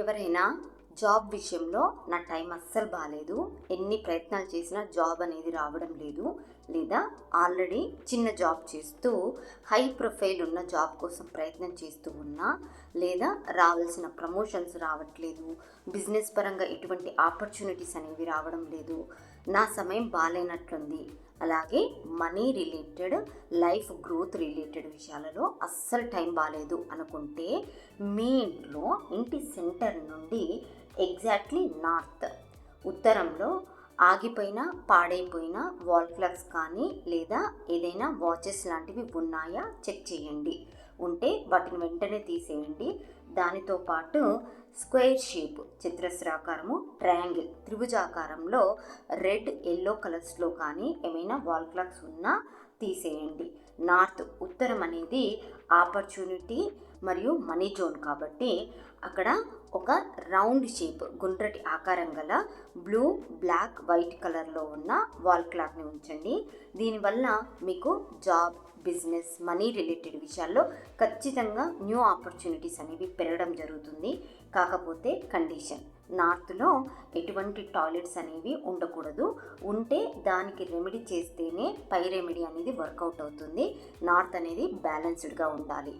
ఎవరైనా జాబ్ విషయంలో నా టైం అస్సలు బాగాలేదు, ఎన్ని ప్రయత్నాలు చేసినా జాబ్ అనేది రావడం లేదు, లేదా ఆల్రెడీ చిన్న జాబ్ చేస్తూ హై ప్రొఫైల్ ఉన్న జాబ్ కోసం ప్రయత్నం చేస్తూ ఉన్నా, లేదా రావాల్సిన ప్రమోషన్స్ రావట్లేదు, బిజినెస్ పరంగా ఎటువంటి ఆపర్చునిటీస్ అనేవి రావడం లేదు, నా సమయం బాగాలేనట్లుంది, అలాగే money related, life growth related విషయాలలో అస్సలు టైం బాగాలేదు అనుకుంటే, మీ ఇంటి సెంటర్ నుండి ఎగ్జాక్ట్లీ నార్త్ ఉత్తరంలో ఆగిపోయిన పాడైపోయిన వాల్ క్లాక్స్ కానీ లేదా ఏదైనా వాచెస్ లాంటివి ఉన్నాయా చెక్ చేయండి. ఉంటే వాటిని వెంటనే తీసేయండి. దానితో పాటు స్క్వేర్ షేప్, చతురస్రాకారము, ట్రయాంగిల్, త్రిభుజాకారంలో రెడ్ ఎల్లో కలర్స్లో కానీ ఏమైనా వాల్ క్లాక్స్ ఉన్నా తీసేయండి. నార్త్ ఉత్తరం అనేది ఆపర్చునిటీ మరియు మనీ జోన్ కాబట్టి అక్కడ ఒక రౌండ్ షేప్, గుండ్రటి ఆకారం గల బ్లూ, బ్లాక్, వైట్ కలర్లో ఉన్న వాల్ క్లాక్ని ఉంచండి. దీనివల్ల మీకు జాబ్, బిజినెస్, మనీ రిలేటెడ్ విషయాల్లో ఖచ్చితంగా న్యూ ఆపర్చునిటీస్ అనేవి పెరగడం జరుగుతుంది. కాకపోతే కండిషన్, నార్త్లో ఎటువంటి టాయిలెట్స్ అనేవి ఉండకూడదు. ఉంటే దానికి రెమెడీ చేస్తేనే పై రెమెడీ అనేది వర్కౌట్ అవుతుంది. నార్త్ అనేది బ్యాలెన్స్డ్గా ఉండాలి.